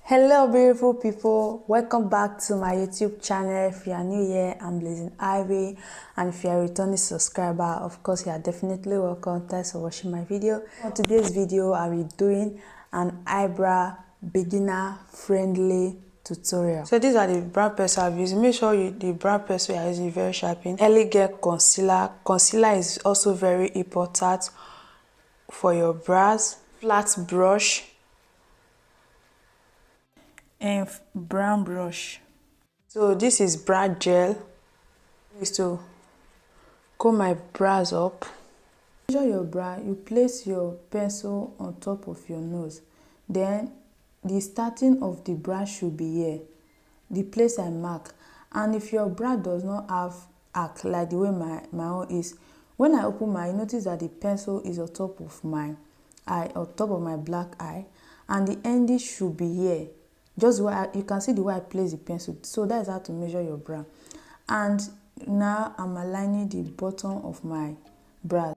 Hello beautiful people, welcome back to my YouTube channel. If you are new here, I'm Blizzyivy, and if you are a returning subscriber, of course you are definitely welcome. Thanks for watching my video. For today's video, I'll be doing an eyebrow beginner friendly tutorial. So these are the brow pencils I've used. Make sure the brow pencil you are using very sharpened. Elegant concealer. Concealer is also very important for your brows. Flat brush and brown brush. So this is brow gel. Is to comb my brows up. Measure your brow. You place your pencil on top of your nose. Then the starting of the brow should be here, the place I mark. And if your brow does not have arc like the way my own is, when I open my eye, notice that the pencil is on top of my eye, on top of my black eye, and the ending should be here. Just where you can see the way I place the pencil. So that is how to measure your brow. And now I'm aligning the bottom of my brow.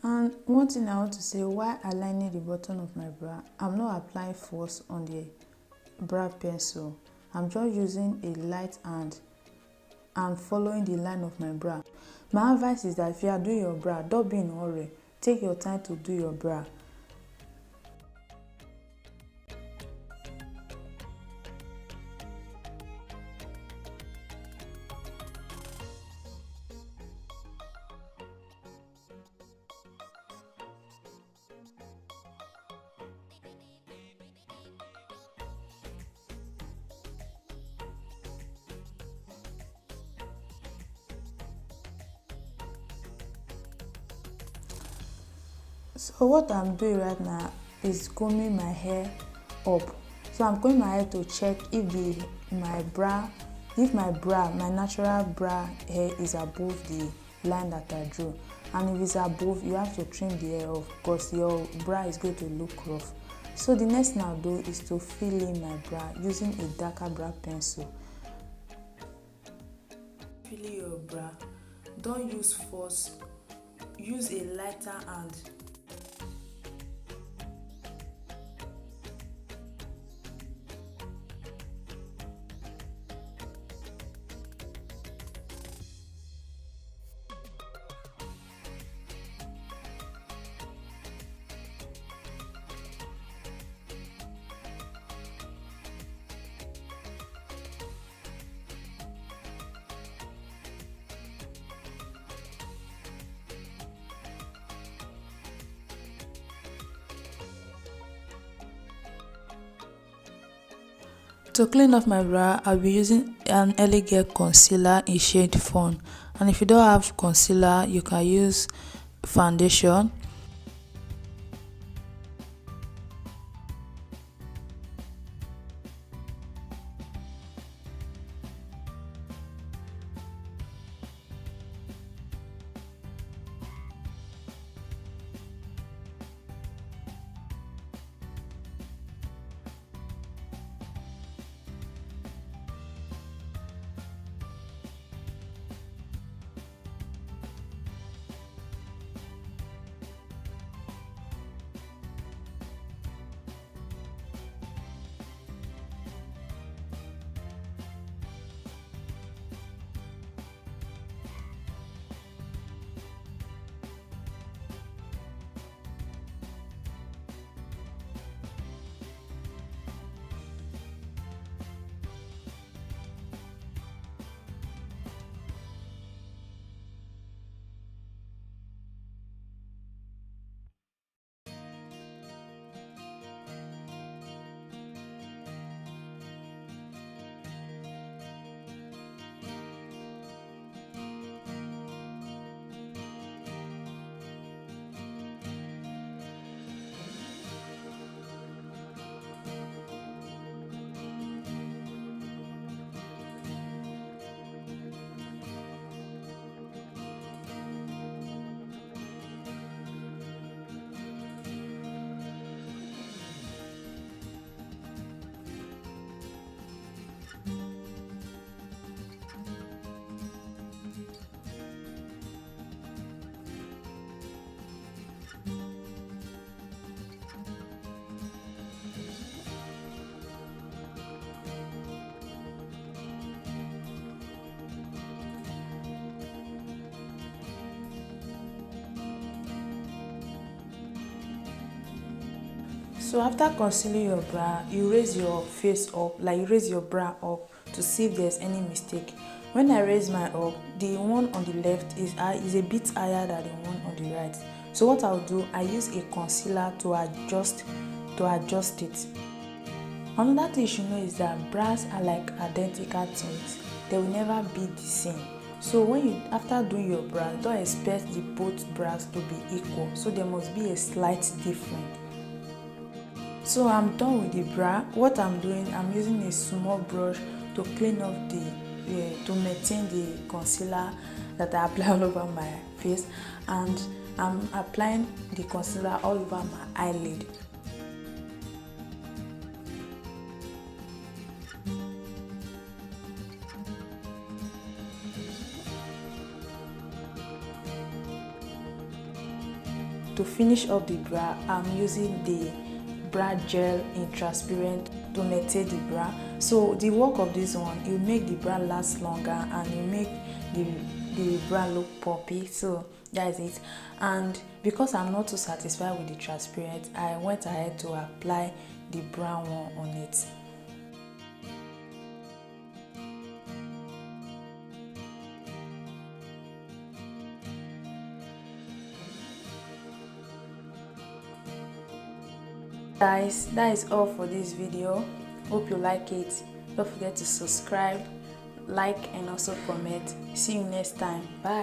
And one thing I want to say, while aligning the bottom of my brow, I'm not applying force on the brow pencil. I'm just using a light hand and following the line of my brow. My advice is that if you are doing your brow, don't be in a hurry. Take your time to do your brow. So what I'm doing right now is combing my hair up. So I'm combing my hair to check if my natural brow hair is above the line that I drew. And if it's above, you have to trim the hair off because your brow is going to look rough. So the next thing I'll do is to fill in my brow using a darker brow pencil. Fill in your brow. Don't use force. Use a lighter hand. To clean off my brow, I'll be using an elegant concealer in shade Fawn. And if you don't have concealer, you can use foundation. So after concealing your brow, you raise your face up, like you raise your brow up to see if there's any mistake. When I raise my up, the one on the left is a bit higher than the one on the right. So what I'll do, I use a concealer to adjust it. Another thing you should know is that brows are like identical twins. They will never be the same. So after doing your brows, don't expect the both brows to be equal. So there must be a slight difference. So I'm done with the brow. What I'm doing, I'm using a small brush to clean off to maintain the concealer that I apply all over my face, and I'm applying the concealer all over my eyelid. To finish up the brow, I'm using the brow gel in transparent to maintain the brow. So the work of this one, it will make the brow last longer and it make the brow look poppy. So that is it. And because I'm not too satisfied with the transparent, I went ahead to apply the brown one on it. Guys, that is all for this video. Hope you like it. Don't forget to subscribe, like, and also comment. See you next time. Bye.